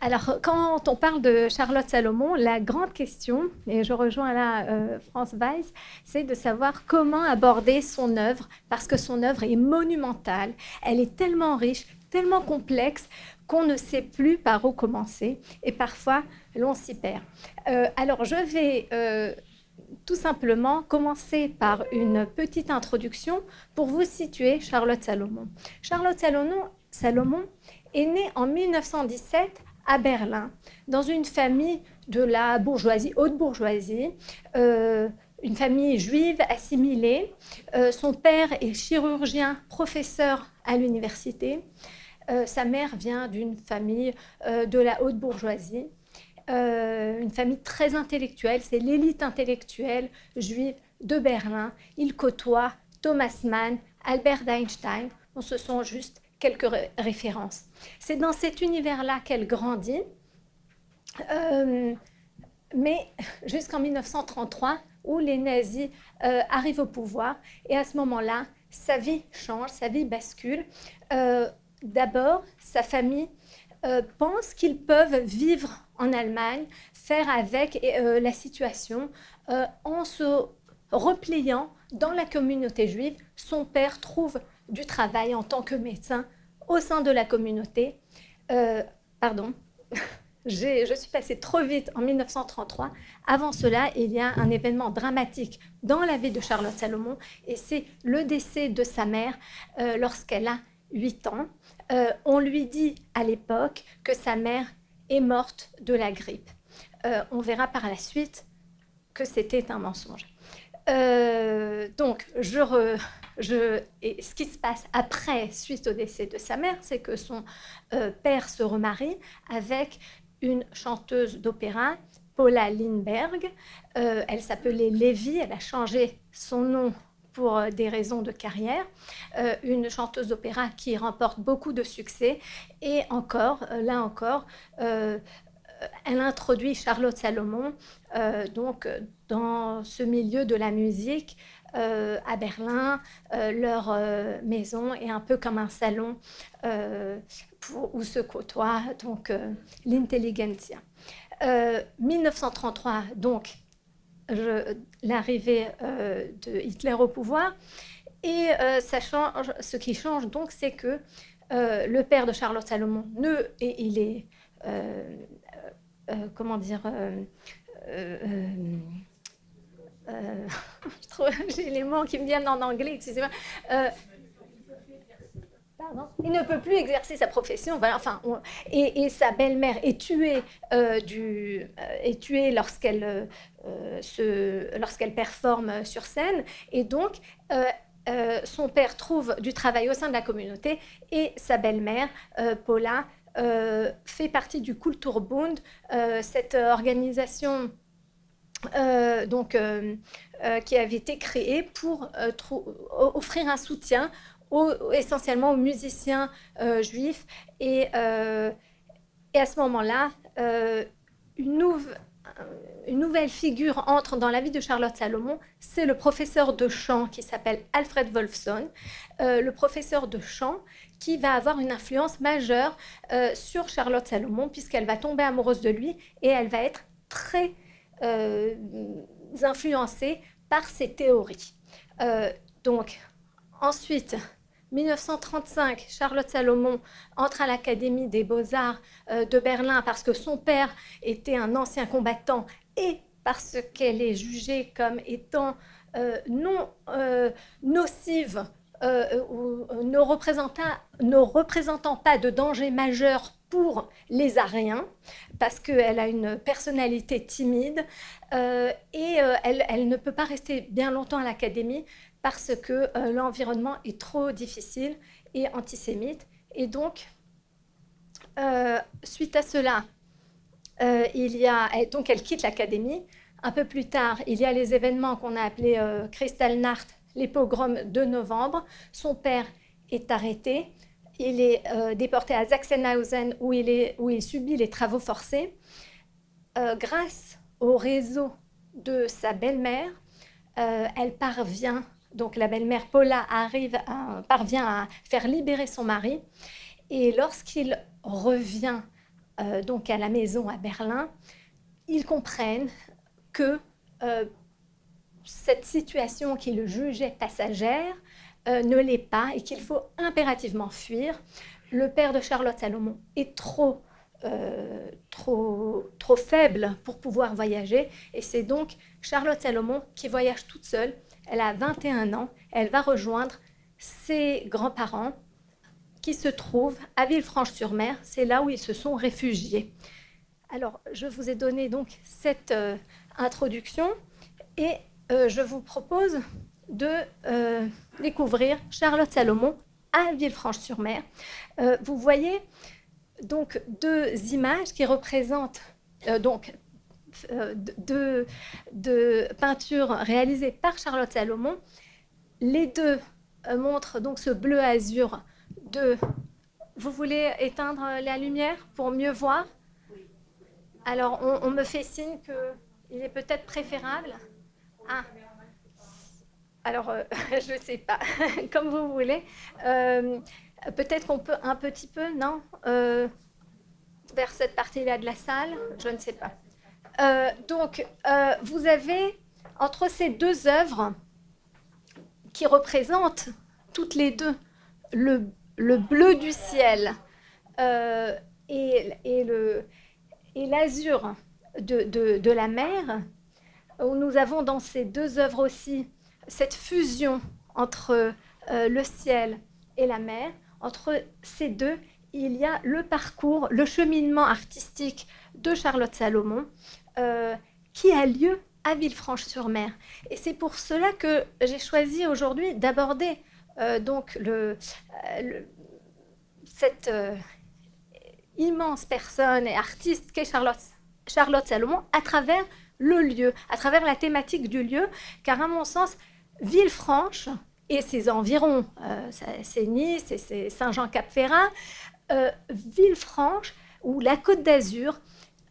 Alors, quand on parle de Charlotte Salomon, la grande question, et je rejoins là France Weiss, c'est de savoir comment aborder son œuvre, parce que son œuvre est monumentale, elle est tellement riche, tellement complexe, qu'on ne sait plus par où commencer, et parfois l'on s'y perd. Alors, je vais tout simplement commencer par une petite introduction pour vous situer Charlotte Salomon. Charlotte Salomon est née en 1917 à Berlin, dans une famille de la bourgeoisie, haute bourgeoisie, une famille juive assimilée. Son père est chirurgien, professeur à l'université. Sa mère vient d'une famille de la haute bourgeoisie. Une famille très intellectuelle, c'est l'élite intellectuelle juive de Berlin. Il côtoie Thomas Mann, Albert Einstein. Bon, ce sont juste quelques références. C'est dans cet univers-là qu'elle grandit, euh, mais jusqu'en 1933, où les nazis arrivent au pouvoir. Et à ce moment-là, sa vie change, sa vie bascule. D'abord, sa famille pensent qu'ils peuvent vivre en Allemagne, faire avec la situation en se repliant dans la communauté juive. Son père trouve du travail en tant que médecin au sein de la communauté. Pardon, je suis passée trop vite en 1933. Avant cela, il y a un événement dramatique dans la vie de Charlotte Salomon, et c'est le décès de sa mère lorsqu'elle a 8 ans. On lui dit à l'époque que sa mère est morte de la grippe. On verra par la suite que c'était un mensonge. Donc, et ce qui se passe après, suite au décès de sa mère, c'est que son père se remarie avec une chanteuse d'opéra, Paula Lindbergh. Elle s'appelait Lévy, elle a changé son nom pour des raisons de carrière, une chanteuse d'opéra qui remporte beaucoup de succès. Et encore, là encore, elle introduit Charlotte Salomon donc dans ce milieu de la musique à Berlin. Leur maison est un peu comme un salon où se côtoie donc l'intelligentsia. 1933, donc l'arrivée de Hitler au pouvoir. Et ça change, ce qui change donc, c'est que le père de Charlotte Salomon, il est, comment dire, euh, j'ai les mots qui me viennent en anglais, excusez-moi. Euh, Pardon. Il ne peut plus exercer sa profession. Voilà, enfin, et sa belle-mère est tuée, est tuée lorsqu'elle performe sur scène. Et donc, son père trouve du travail au sein de la communauté, et sa belle-mère, Paula, fait partie du Kulturbund, cette organisation qui avait été créée pour offrir un soutien essentiellement aux musiciens juifs. Et à ce moment-là, une, nouve- une nouvelle figure entre dans la vie de Charlotte Salomon, c'est le professeur de chant qui s'appelle Alfred Wolfson, le professeur de chant qui va avoir une influence majeure sur Charlotte Salomon, puisqu'elle va tomber amoureuse de lui, et elle va être très euh, influencée par ses théories. Donc, ensuite, 1935, Charlotte Salomon entre à l'Académie des Beaux-Arts de Berlin parce que son père était un ancien combattant, et parce qu'elle est jugée comme étant non nocive ou ne représentant pas de danger majeur pour les Ariens, parce qu'elle a une personnalité timide, elle ne peut pas rester bien longtemps à l'académie parce que l'environnement est trop difficile et antisémite. Et donc, suite à cela, donc elle quitte l'académie. Un peu plus tard, il y a les événements qu'on a appelés Kristallnacht, les pogroms de novembre. Son père est arrêté. Il est déporté à Sachsenhausen où il subit les travaux forcés. Grâce au réseau de sa belle-mère, elle parvient, donc la belle-mère Paula parvient à faire libérer son mari. Et lorsqu'il revient donc à la maison à Berlin, ils comprennent que cette situation qu'ils jugeaient passagère ne l'est pas et qu'il faut impérativement fuir. Le père de Charlotte Salomon est trop faible pour pouvoir voyager et c'est donc Charlotte Salomon qui voyage toute seule. Elle a 21 ans, elle va rejoindre ses grands-parents qui se trouvent à Villefranche-sur-Mer, c'est là où ils se sont réfugiés. Alors, je vous ai donné donc cette introduction et je vous propose de découvrir Charlotte Salomon à Villefranche-sur-Mer. Vous voyez donc deux images qui représentent deux peintures réalisées par Charlotte Salomon. Les deux montrent donc ce bleu azur de... Vous voulez éteindre la lumière pour mieux voir? Alors, on me fait signe qu'il est peut-être préférable. Ah, alors, je ne sais pas, comme vous voulez. Peut-être qu'on peut un petit peu, non vers cette partie-là de la salle, je ne sais pas. Donc, vous avez entre ces deux œuvres qui représentent toutes les deux le bleu du ciel et l'azur de la mer, où nous avons dans ces deux œuvres aussi cette fusion entre le ciel et la mer. Entre ces deux, il y a le parcours, le cheminement artistique de Charlotte Salomon qui a lieu à Villefranche-sur-Mer. Et c'est pour cela que j'ai choisi aujourd'hui d'aborder donc cette immense personne et artiste qu'est Charlotte Salomon à travers le lieu, à travers la thématique du lieu, car à mon sens, Villefranche et ses environs, c'est Nice et c'est Saint-Jean-Cap-Ferrat, Villefranche ou la Côte d'Azur,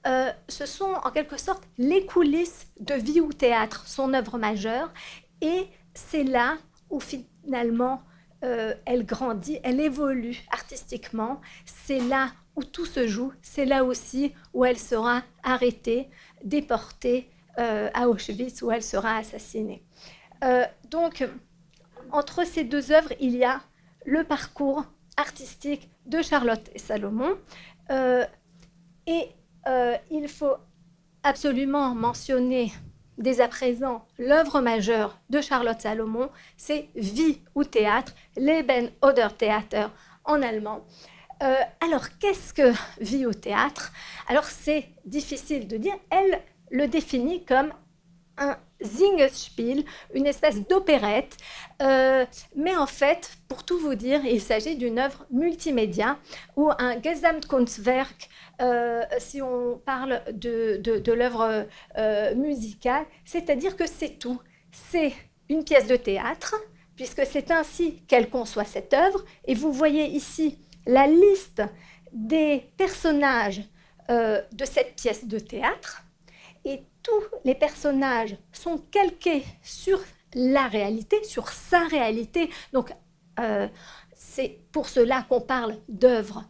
ce sont en quelque sorte les coulisses de Vie ou Théâtre, son œuvre majeure, et c'est là où finalement elle grandit, elle évolue artistiquement, c'est là où tout se joue, c'est là aussi où elle sera arrêtée, déportée à Auschwitz, où elle sera assassinée. Donc, entre ces deux œuvres, il y a le parcours artistique de Charlotte et Salomon, et il faut absolument mentionner dès à présent l'œuvre majeure de Charlotte Salomon, c'est Vie ou Théâtre, Leben oder Theater en allemand. Alors, qu'est-ce que Vie au théâtre? Alors, c'est difficile de dire. Elle le définit comme un Singspiel, une espèce d'opérette. Mais en fait, pour tout vous dire, il s'agit d'une œuvre multimédia ou un Gesamtkunstwerk, si on parle de l'œuvre musicale, c'est-à-dire que c'est tout. C'est une pièce de théâtre, puisque c'est ainsi qu'elle conçoit cette œuvre. Et vous voyez ici la liste des personnages de cette pièce de théâtre, et tous les personnages sont calqués sur la réalité, sur sa réalité. Donc, c'est pour cela qu'on parle d'œuvres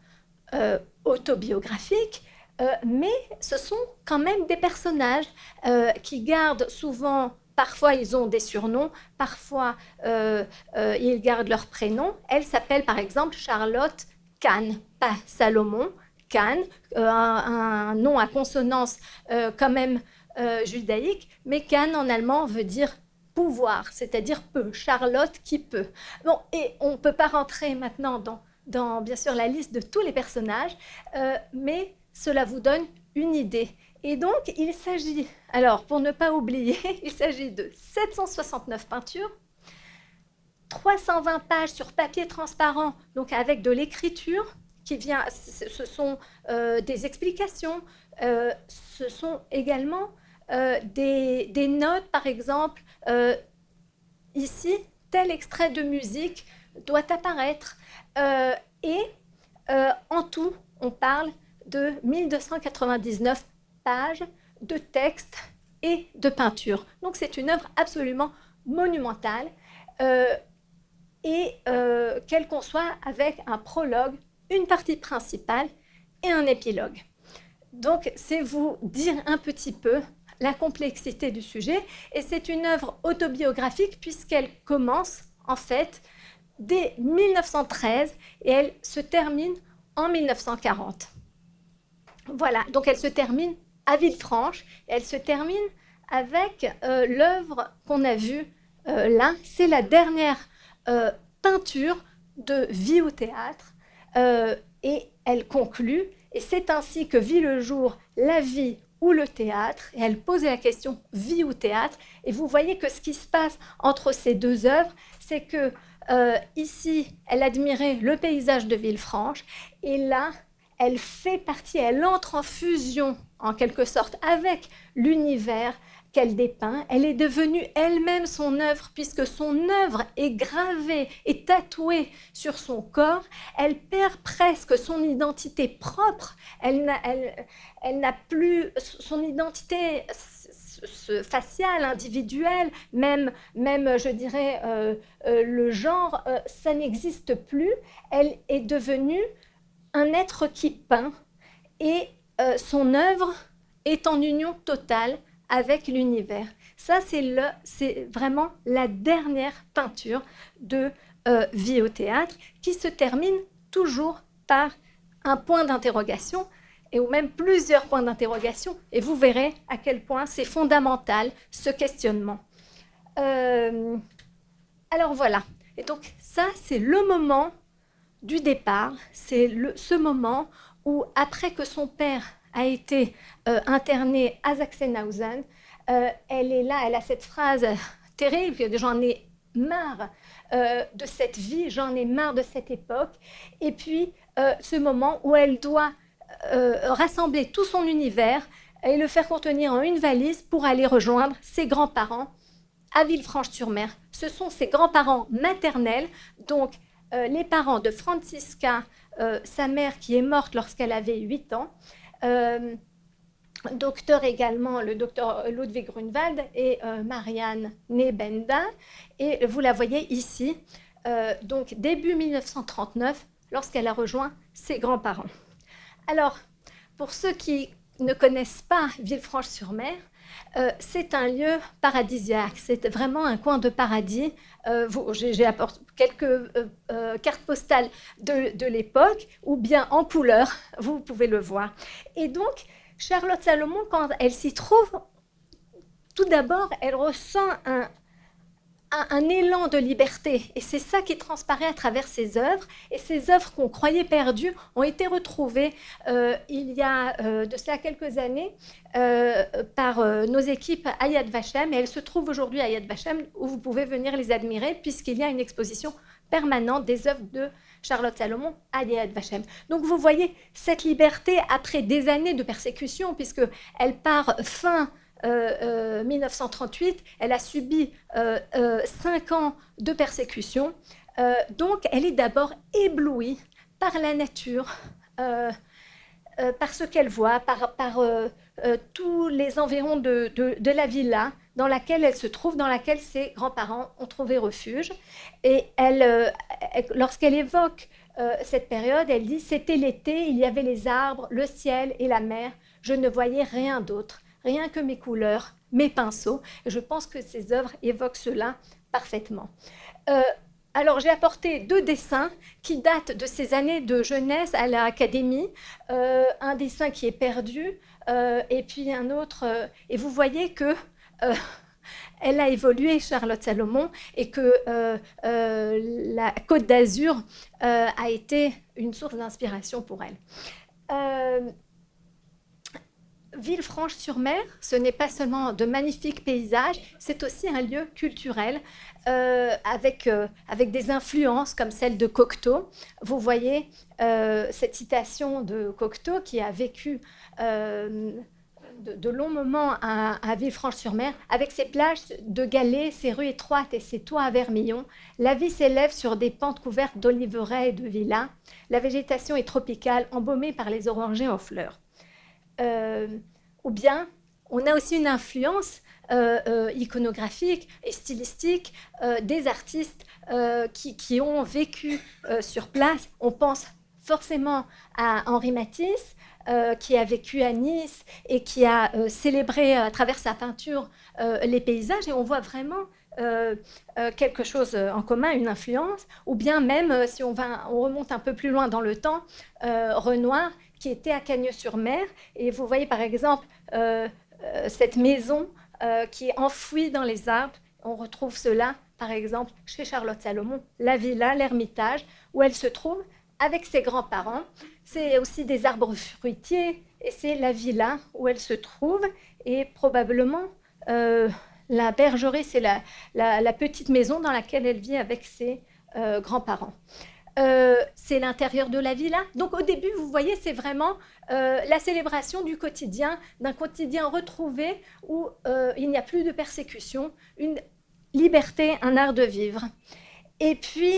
autobiographiques, mais ce sont quand même des personnages qui gardent souvent... Parfois, ils ont des surnoms, parfois, ils gardent leur prénom. Elle s'appelle, par exemple, Charlotte Kahn, pas Salomon, Kahn, un nom à consonance quand même judaïque, mais Kahn en allemand veut dire pouvoir, c'est-à-dire peu, Charlotte qui peut. Bon, et on ne peut pas rentrer maintenant dans bien sûr la liste de tous les personnages, mais cela vous donne une idée. Et donc, il s'agit, alors pour ne pas oublier, il s'agit de 769 peintures, 320 pages sur papier transparent, donc avec de l'écriture qui vient, ce sont des explications, ce sont également des notes, par exemple, ici, tel extrait de musique doit apparaître. Et en tout, on parle de 1299 pages de texte et de peinture. Donc c'est une œuvre absolument monumentale et qu'elle conçoit avec un prologue, une partie principale et un épilogue. Donc, c'est vous dire un petit peu la complexité du sujet. Et c'est une œuvre autobiographique puisqu'elle commence, en fait, dès 1913 et elle se termine en 1940. Voilà, donc elle se termine à Villefranche et elle se termine avec l'œuvre qu'on a vue là. C'est la dernière peinture de vie au théâtre et elle conclut et c'est ainsi que vit le jour la vie ou le théâtre, et elle pose la question vie ou théâtre, et vous voyez que ce qui se passe entre ces deux œuvres, c'est que ici, elle admirait le paysage de Villefranche, et là, elle fait partie, elle entre en fusion, en quelque sorte, avec l'univers qu'elle dépeint. Elle est devenue elle-même son œuvre, puisque son œuvre est gravée et tatouée sur son corps. Elle perd presque son identité propre. Elle n'a plus son identité faciale, individuelle, même je dirais, le genre, ça n'existe plus. Elle est devenue un être qui peint et son œuvre est en union totale avec l'univers. Ça, c'est vraiment la dernière peinture de vie au théâtre qui se termine toujours par un point d'interrogation et ou même plusieurs points d'interrogation. Et vous verrez à quel point c'est fondamental, ce questionnement. Alors voilà. Et donc ça, c'est le moment du départ. C'est ce moment où, après que son père a été internée à Sachsenhausen, elle est là, elle a cette phrase terrible, j'en ai marre de cette vie, j'en ai marre de cette époque, et puis ce moment où elle doit rassembler tout son univers et le faire contenir en une valise pour aller rejoindre ses grands-parents à Villefranche-sur-Mer. Ce sont ses grands-parents maternels, donc les parents de Franziska, sa mère qui est morte lorsqu'elle avait 8 ans, docteur également, le docteur Ludwig Grunwald et Marianne Nebenda. Et vous la voyez ici, donc début 1939, lorsqu'elle a rejoint ses grands-parents. Alors, pour ceux qui ne connaissent pas Villefranche-sur-Mer, c'est un lieu paradisiaque, c'est vraiment un coin de paradis. J'ai apporté quelques cartes postales de l'époque, ou bien en couleur, vous pouvez le voir. Et donc, Charlotte Salomon, quand elle s'y trouve, tout d'abord, elle ressent un élan de liberté. Et c'est ça qui transparaît à travers ses œuvres. Et ces œuvres qu'on croyait perdues ont été retrouvées il y a de cela quelques années par nos équipes à Yad Vashem. Et elles se trouvent aujourd'hui à Yad Vashem où vous pouvez venir les admirer puisqu'il y a une exposition permanente des œuvres de Charlotte Salomon à Yad Vashem. Donc vous voyez cette liberté après des années de persécution puisqu'elle part fin 1938, elle a subi 5 ans de persécution. Donc, elle est d'abord éblouie par la nature, par ce qu'elle voit, par tous les environs de la villa dans laquelle elle se trouve, dans laquelle ses grands-parents ont trouvé refuge. Et lorsqu'elle évoque cette période, elle dit « C'était l'été, il y avait les arbres, le ciel et la mer. Je ne voyais rien d'autre. Rien que mes couleurs, mes pinceaux. » Et je pense que ces œuvres évoquent cela parfaitement. Alors, j'ai apporté 2 dessins qui datent de ses années de jeunesse à l'Académie. Un dessin qui est perdu et puis un autre. Et vous voyez que elle a évolué, Charlotte Salomon, et que la Côte d'Azur a été une source d'inspiration pour elle. Villefranche-sur-Mer, ce n'est pas seulement de magnifiques paysages, c'est aussi un lieu culturel avec des influences comme celle de Cocteau. Vous voyez cette citation de Cocteau qui a vécu de longs moments à Villefranche-sur-Mer, avec ses plages de galets, ses rues étroites et ses toits à vermillon. La vie s'élève sur des pentes couvertes d'oliveraies et de villas. La végétation est tropicale, embaumée par les orangers en fleurs. Ou bien, on a aussi une influence iconographique et stylistique des artistes qui ont vécu sur place. On pense forcément à Henri Matisse, qui a vécu à Nice et qui a célébré à travers sa peinture les paysages, et on voit vraiment quelque chose en commun, une influence, ou bien même, si on remonte un peu plus loin dans le temps, Renoir, qui était à Cagnes-sur-Mer, et vous voyez par exemple cette maison qui est enfouie dans les arbres. On retrouve cela, par exemple, chez Charlotte Salomon, la villa, l'Ermitage, où elle se trouve avec ses grands-parents. C'est aussi des arbres fruitiers, et c'est la villa où elle se trouve, et probablement la bergerie, c'est la petite maison dans laquelle elle vit avec ses grands-parents. C'est l'intérieur de la villa. Donc au début, vous voyez, c'est vraiment la célébration du quotidien, d'un quotidien retrouvé où il n'y a plus de persécution, une liberté, un art de vivre. Et puis,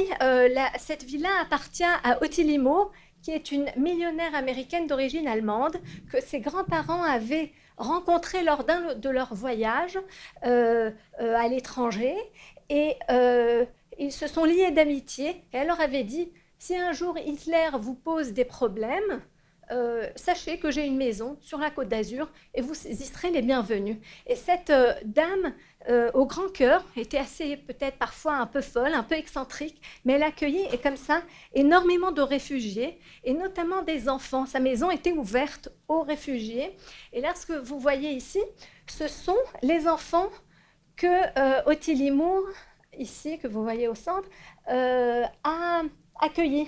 cette villa appartient à Ottilie Moore, qui est une millionnaire américaine d'origine allemande, que ses grands-parents avaient rencontrée lors d'un de leurs voyages à l'étranger. Et ils se sont liés d'amitié, et elle leur avait dit, si un jour Hitler vous pose des problèmes, sachez que j'ai une maison sur la Côte d'Azur et vous y serez les bienvenus. Et cette dame au grand cœur était assez, peut-être parfois un peu folle, un peu excentrique, mais elle accueillait, et comme ça, énormément de réfugiés, et notamment des enfants. Sa maison était ouverte aux réfugiés. Et là, ce que vous voyez ici, ce sont les enfants que Ottilie Moore, ici, que vous voyez au centre, a accueillis.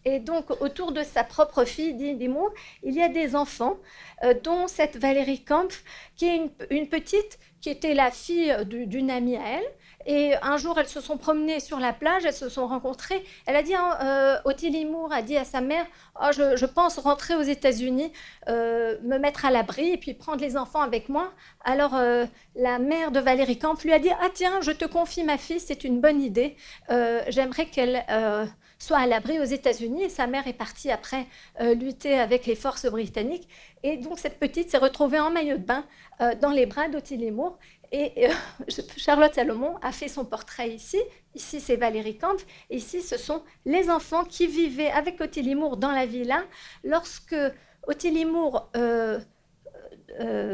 Et donc, autour de sa propre fille, Didi Moore, il y a des enfants, dont cette Valérie Kampf, qui est une petite, qui était la fille d'une amie à elle. Et un jour, elles se sont promenées sur la plage, elles se sont rencontrées. Elle a dit, Ottilie Moore a dit à sa mère, oh, je pense rentrer aux États-Unis, me mettre à l'abri et puis prendre les enfants avec moi. Alors, la mère de Valérie Kampf lui a dit, ah tiens, je te confie ma fille, c'est une bonne idée. J'aimerais qu'elle soit à l'abri aux États-Unis. Et sa mère est partie après lutter avec les forces britanniques. Et donc, cette petite s'est retrouvée en maillot de bain dans les bras d'Ottilie Moore. Et Charlotte Salomon a fait son portrait ici. Ici, c'est Valérie Kampf. Et ici, ce sont les enfants qui vivaient avec Ottilie Moore dans la villa. Lorsque Ottilie Moore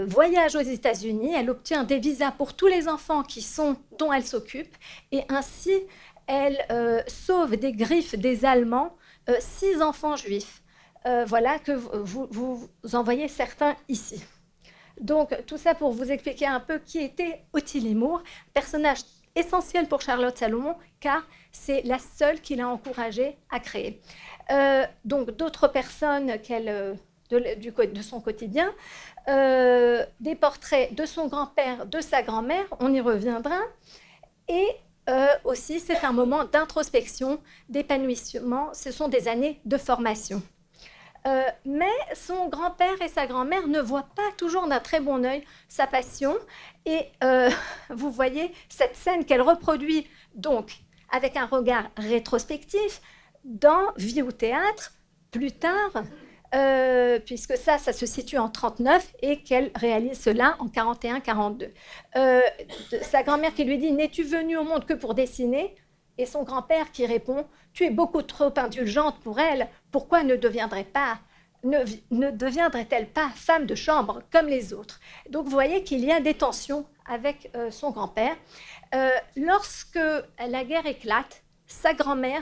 voyage aux États-Unis, elle obtient des visas pour tous les enfants dont elle s'occupe. Et ainsi, elle sauve des griffes des Allemands 6 enfants juifs. Voilà que vous en voyez certains ici. Donc, tout ça pour vous expliquer un peu qui était Ottilie Moore, personnage essentiel pour Charlotte Salomon, car c'est la seule qui l'a encouragée à créer. Donc, d'autres personnes de son quotidien, des portraits de son grand-père, de sa grand-mère, on y reviendra, et aussi, c'est un moment d'introspection, d'épanouissement, ce sont des années de formation. Mais son grand-père et sa grand-mère ne voient pas toujours d'un très bon œil sa passion. Et vous voyez cette scène qu'elle reproduit donc avec un regard rétrospectif dans Vie au théâtre, plus tard, puisque ça se situe en 1939 et qu'elle réalise cela en 1941-1942. Sa grand-mère qui lui dit « N'es-tu venue au monde que pour dessiner ?» Et son grand-père qui répond « Tu es beaucoup trop indulgente pour elle, pourquoi ne deviendrait-elle pas femme de chambre comme les autres ?» Donc vous voyez qu'il y a des tensions avec son grand-père. Lorsque la guerre éclate, sa grand-mère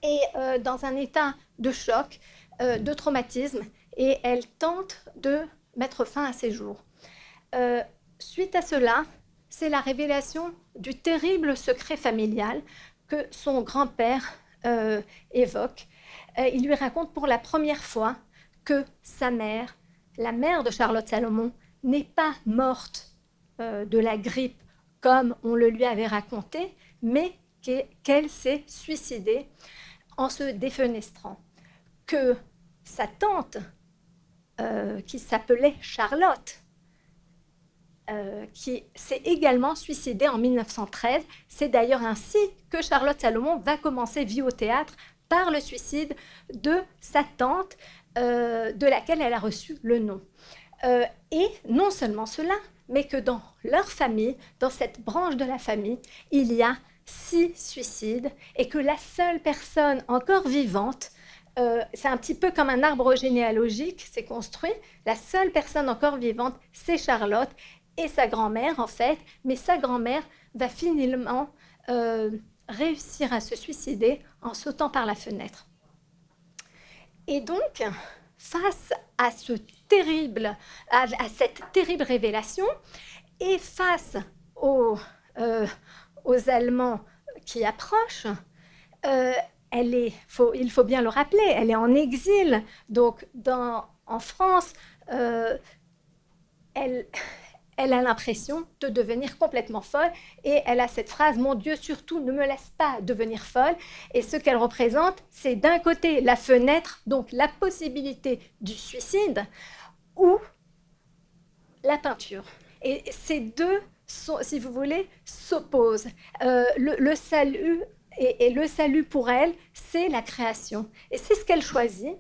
est dans un état de choc, de traumatisme, et elle tente de mettre fin à ses jours. Suite à cela, c'est la révélation du terrible secret familial que son grand-père évoque. Il lui raconte pour la première fois que sa mère, la mère de Charlotte Salomon, n'est pas morte de la grippe comme on le lui avait raconté, mais qu'elle s'est suicidée en se défenestrant. Que sa tante, qui s'appelait Charlotte, qui s'est également suicidée en 1913. C'est d'ailleurs ainsi que Charlotte Salomon va commencer Vie au théâtre, par le suicide de sa tante, de laquelle elle a reçu le nom. Et non seulement cela, mais que dans leur famille, dans cette branche de la famille, il y a 6 suicides, et que la seule personne encore vivante c'est un petit peu comme un arbre généalogique, c'est construit. La seule personne encore vivante, c'est Charlotte et sa grand-mère, en fait. Mais sa grand-mère va finalement réussir à se suicider en sautant par la fenêtre. Et donc, face à cette terrible révélation, et face aux Allemands qui approchent, il faut bien le rappeler, elle est en exil. Donc, en France, elle a l'impression de devenir complètement folle et elle a cette phrase « Mon Dieu, surtout, ne me laisse pas devenir folle ». Et ce qu'elle représente, c'est d'un côté la fenêtre, donc la possibilité du suicide, ou la peinture. Et ces deux, si vous voulez, s'opposent. Le salut et le salut pour elle, c'est la création. Et c'est ce qu'elle choisit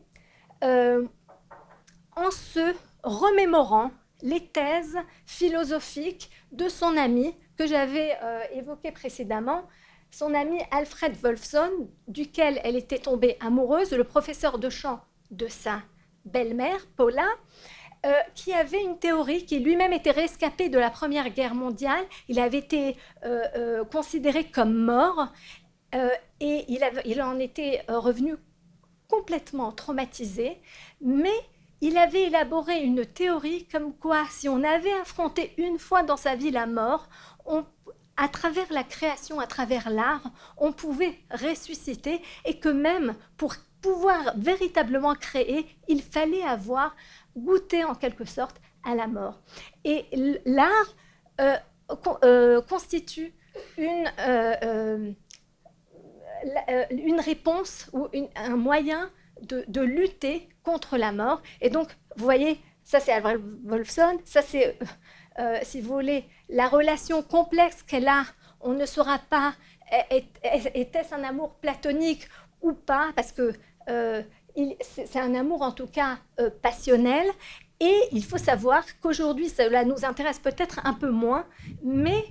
en se remémorant les thèses philosophiques de son ami que j'avais évoqué précédemment, son ami Alfred Wolfson, duquel elle était tombée amoureuse, le professeur de chant de sa belle-mère, Paula, qui avait une théorie, qui lui-même était rescapé de la Première Guerre mondiale. Il avait été considéré comme mort et il en était revenu complètement traumatisé, mais il avait élaboré une théorie comme quoi, si on avait affronté une fois dans sa vie la mort, à travers la création, à travers l'art, on pouvait ressusciter et que même pour pouvoir véritablement créer, il fallait avoir goûté en quelque sorte à la mort. Et l'art constitue une réponse ou un moyen de lutter contre la mort. Et donc, vous voyez, ça c'est Alfred Wolfson, ça c'est, si vous voulez, la relation complexe qu'elle a. On ne saura pas, était-ce un amour platonique ou pas, parce que c'est un amour en tout cas passionnel. Et il faut savoir qu'aujourd'hui, cela nous intéresse peut-être un peu moins, mais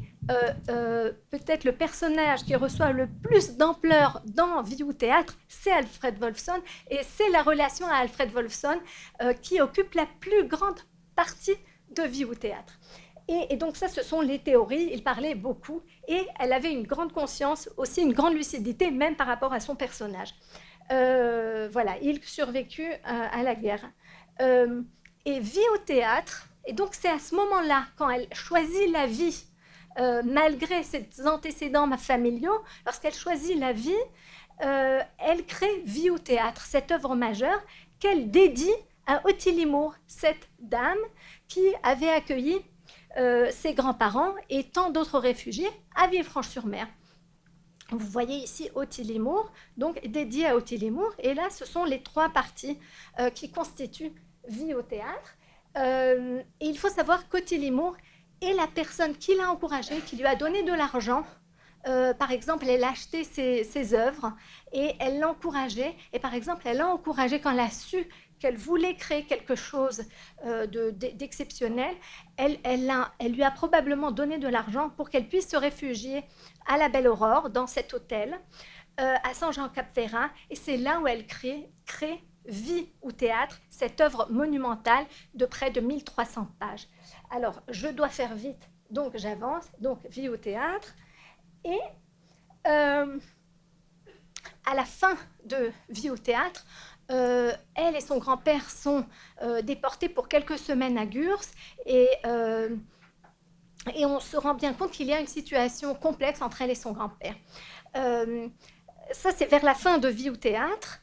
peut-être le personnage qui reçoit le plus d'ampleur dans Vie ou Théâtre, c'est Alfred Wolfson, et c'est la relation à Alfred Wolfson qui occupe la plus grande partie de Vie ou Théâtre. Et donc ça, ce sont les théories, il parlait beaucoup, et elle avait une grande conscience, aussi une grande lucidité, même par rapport à son personnage. Voilà, il survécut à la guerre. Et Vie au Théâtre, et donc c'est à ce moment-là, quand elle choisit la vie, malgré ses antécédents familiaux, lorsqu'elle choisit la vie, elle crée Vie au Théâtre, cette œuvre majeure qu'elle dédie à Ottilie Moore, cette dame qui avait accueilli ses grands-parents et tant d'autres réfugiés à Villefranche-sur-Mer. Vous voyez ici Ottilie Moore, donc dédiée à Ottilie Moore, et là ce sont les trois parties qui constituent Vie au Théâtre. Et il faut savoir qu'Ottilie Moore est la personne qui l'a encouragée, qui lui a donné de l'argent. Par exemple, elle a acheté ses œuvres et elle l'a encouragée. Et par exemple, elle l'a encouragée quand elle a su qu'elle voulait créer quelque chose d'exceptionnel. Elle lui a probablement donné de l'argent pour qu'elle puisse se réfugier à la Belle Aurore, dans cet hôtel, à Saint-Jean-Cap-Ferrat. Et c'est là où elle crée Vie ou Théâtre, cette œuvre monumentale de près de 1300 pages. Alors, je dois faire vite, donc j'avance. Donc, Vie au Théâtre. Et à la fin de Vie au Théâtre, elle et son grand-père sont déportés pour quelques semaines à Gurs et on se rend bien compte qu'il y a une situation complexe entre elle et son grand-père. Ça, c'est vers la fin de Vie au Théâtre.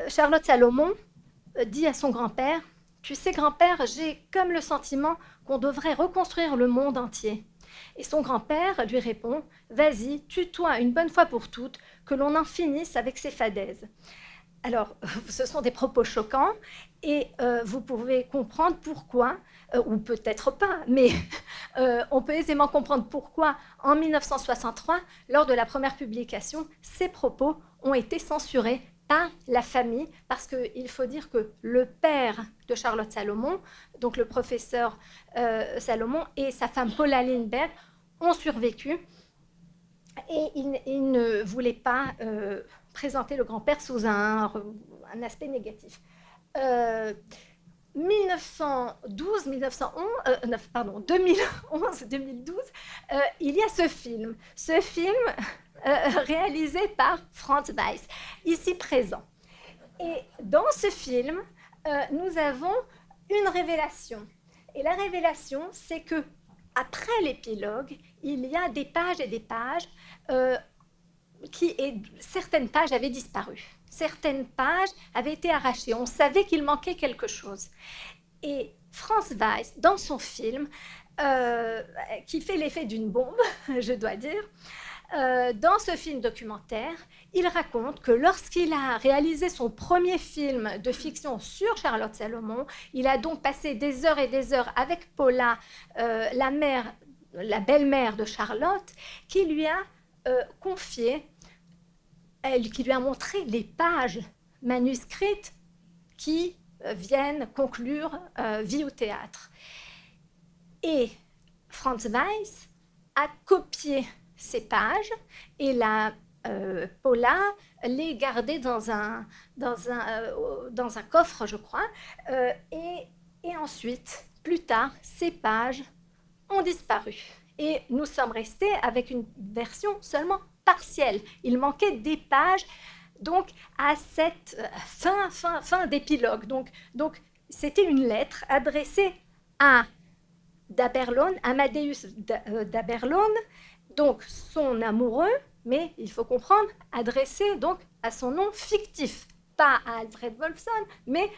Charlotte Salomon dit à son grand-père « Tu sais, grand-père, j'ai comme le sentiment qu'on devrait reconstruire le monde entier. » Et son grand-père lui répond « Vas-y, tue-toi une bonne fois pour toutes, que l'on en finisse avec ces fadaises. » Alors, ce sont des propos choquants et vous pouvez comprendre pourquoi, ou peut-être pas, mais on peut aisément comprendre pourquoi, en 1963, lors de la première publication, ces propos ont été censurés par la famille, parce qu'il faut dire que le père de Charlotte Salomon, donc le professeur Salomon, et sa femme Paula Lindbergh ont survécu et ils ne voulaient pas présenter le grand-père sous un aspect négatif. 1912, 1911, pardon, 2011, 2012, il y a ce film réalisé par Franz Weiss, ici présent. Et dans ce film, nous avons une révélation. Et la révélation, c'est que après l'épilogue, il y a des pages et des pages certaines pages avaient disparu. Certaines pages avaient été arrachées. On savait qu'il manquait quelque chose. Et Franz Weiss, dans son film, qui fait l'effet d'une bombe, je dois dire, dans ce film documentaire, il raconte que lorsqu'il a réalisé son premier film de fiction sur Charlotte Salomon, il a donc passé des heures et des heures avec Paula, la belle-mère de Charlotte, qui lui a confié, qui lui a montré les pages manuscrites qui viennent conclure Vie au théâtre. Et Franz Weiss a copié ces pages et Paula les gardait dans un coffre, je crois, et ensuite, plus tard, ces pages ont disparu. Et nous sommes restés avec une version seulement partielle. Il manquait des pages, donc, à cette fin d'épilogue. Donc, c'était une lettre adressée à d'Aberlon, Amadeus d'Aberlon, donc son amoureux, mais il faut comprendre, adressé donc à son nom fictif, pas à Alfred Wolfson, mais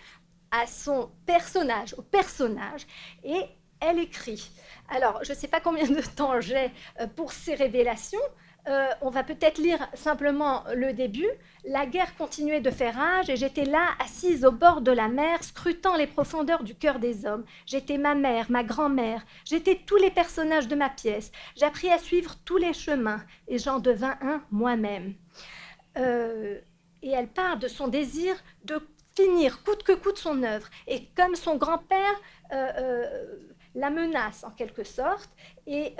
à son personnage, au personnage. Et elle écrit. Alors, je ne sais pas combien de temps j'ai pour ces révélations. On va peut-être lire simplement le début. La guerre continuait de faire rage et j'étais là, assise au bord de la mer, scrutant les profondeurs du cœur des hommes. J'étais ma mère, ma grand-mère, j'étais tous les personnages de ma pièce. J'appris à suivre tous les chemins et j'en devins un moi-même. Et elle parle de son désir de finir coûte que coûte son œuvre. Et comme son grand-père la menace en quelque sorte et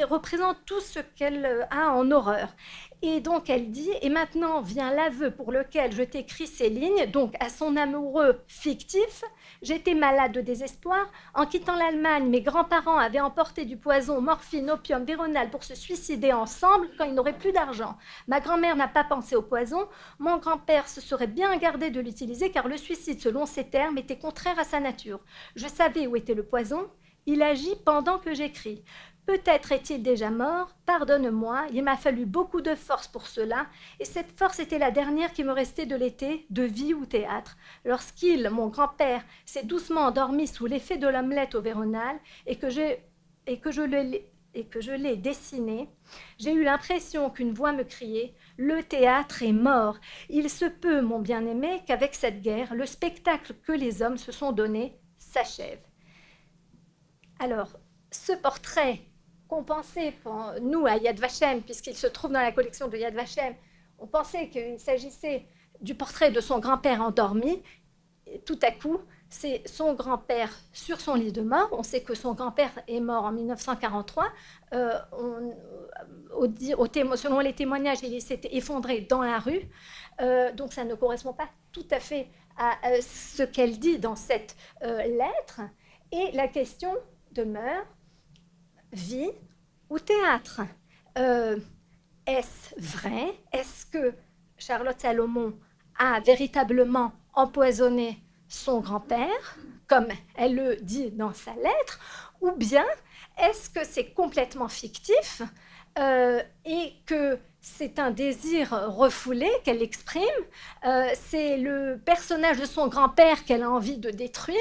représente tout ce qu'elle a en horreur. Et donc elle dit, et maintenant vient l'aveu pour lequel je t'écris ces lignes, donc à son amoureux fictif. J'étais malade de désespoir. En quittant l'Allemagne, mes grands-parents avaient emporté du poison, morphine, opium, véronal pour se suicider ensemble quand ils n'auraient plus d'argent. Ma grand-mère n'a pas pensé au poison. Mon grand-père se serait bien gardé de l'utiliser car le suicide, selon ses termes, était contraire à sa nature. Je savais où était le poison. Il agit pendant que j'écris. Peut-être est-il déjà mort, pardonne-moi, il m'a fallu beaucoup de force pour cela, et cette force était la dernière qui me restait de l'été, de Vie ou théâtre, lorsqu'il, mon grand-père, s'est doucement endormi sous l'effet de l'omelette au véronal, et que je l'ai dessiné, j'ai eu l'impression qu'une voix me criait « Le théâtre est mort. Il se peut, mon bien-aimé, qu'avec cette guerre, le spectacle que les hommes se sont donné s'achève. » Alors, ce portrait qu'on pensait, nous, à Yad Vashem, puisqu'il se trouve dans la collection de Yad Vashem, on pensait qu'il s'agissait du portrait de son grand-père endormi. Et tout à coup, c'est son grand-père sur son lit de mort. On sait que son grand-père est mort en 1943. Selon les témoignages, il s'était effondré dans la rue. Donc, ça ne correspond pas tout à fait à ce qu'elle dit dans cette lettre. Et la question demeure, vie ou théâtre? Est-ce vrai? Est-ce que Charlotte Salomon a véritablement empoisonné son grand-père, comme elle le dit dans sa lettre, ou bien est-ce que c'est complètement fictif et que c'est un désir refoulé qu'elle exprime, c'est le personnage de son grand-père qu'elle a envie de détruire?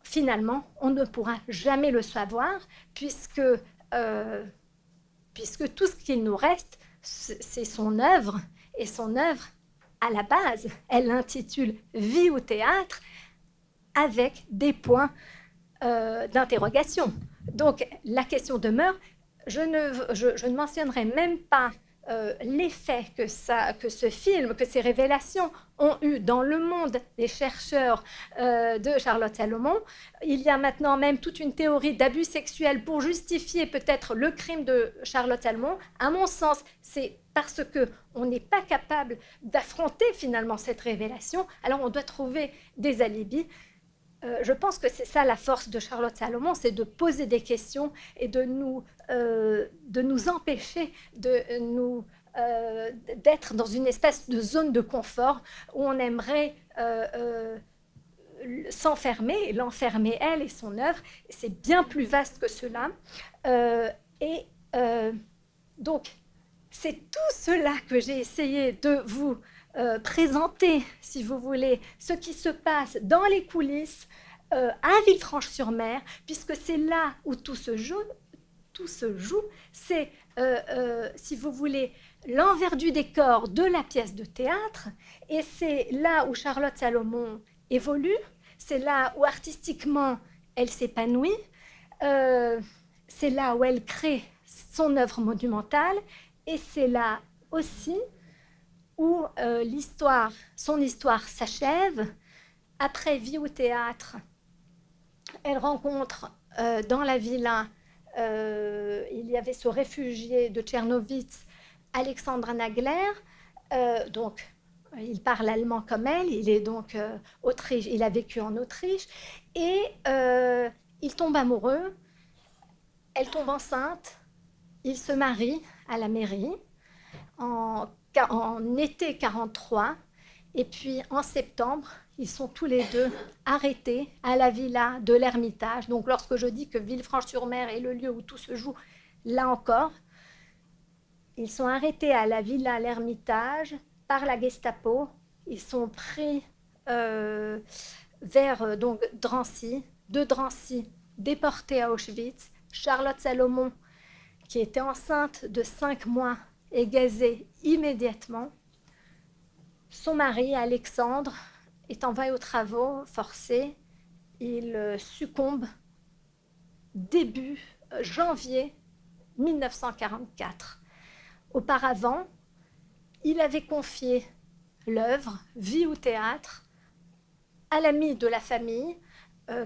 Finalement, on ne pourra jamais le savoir puisque tout ce qu'il nous reste, c'est son œuvre. Et son œuvre, à la base, elle l'intitule « Vie au théâtre » avec des points d'interrogation. Donc, la question demeure, je ne mentionnerai même pas l'effet que ce film, que ces révélations ont eu dans le monde des chercheurs de Charlotte Salomon. Il y a maintenant même toute une théorie d'abus sexuels pour justifier peut-être le crime de Charlotte Salomon. À mon sens, c'est parce qu'on n'est pas capable d'affronter finalement cette révélation, alors on doit trouver des alibis. Je pense que c'est ça la force de Charlotte Salomon, c'est de poser des questions et de nous empêcher d'être dans une espèce de zone de confort où on aimerait s'enfermer, l'enfermer elle et son œuvre. C'est bien plus vaste que cela. Donc, c'est tout cela que j'ai essayé de vous présenter, si vous voulez, ce qui se passe dans les coulisses à Villefranche-sur-Mer, puisque c'est là où tout se joue. C'est, si vous voulez, l'envers du décor de la pièce de théâtre, et c'est là où Charlotte Salomon évolue, c'est là où artistiquement elle s'épanouit, c'est là où elle crée son œuvre monumentale, et c'est là aussi où son histoire s'achève. Après Vie au théâtre, elle rencontre dans la villa, il y avait ce réfugié de Tchernovitz, Alexandra Nagler. Donc, il parle allemand comme elle, il est donc Autriche, il a vécu en Autriche, et il tombe amoureux, elle tombe enceinte, il se marie à la mairie en été 43, et puis en septembre, ils sont tous les deux arrêtés à la villa de l'Ermitage. Donc lorsque je dis que Villefranche-sur-Mer est le lieu où tout se joue, là encore, ils sont arrêtés à la villa l'Ermitage par la Gestapo. Ils sont pris vers donc Drancy, de Drancy déportés à Auschwitz. Charlotte Salomon, qui était enceinte de 5 mois, est gazée immédiatement. Son mari, Alexandre, est envoyé aux travaux forcés. Il succombe début janvier 1944. Auparavant, il avait confié l'œuvre Vie au théâtre à l'ami de la famille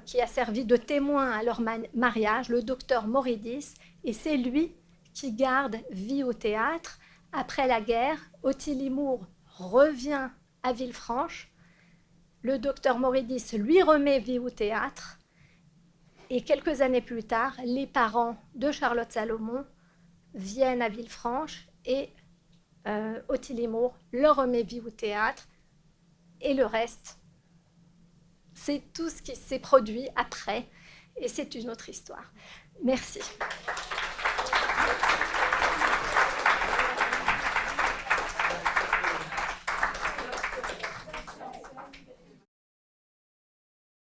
qui a servi de témoin à leur mariage, le docteur Moridis, et c'est lui qui garde Vie au théâtre. Après la guerre, Ottilie Moore revient à Villefranche. Le docteur Moridis lui remet Vie au théâtre. Et quelques années plus tard, les parents de Charlotte Salomon viennent à Villefranche et Ottilie Moore leur remet Vie au théâtre. Et le reste, c'est tout ce qui s'est produit après. Et c'est une autre histoire. Merci.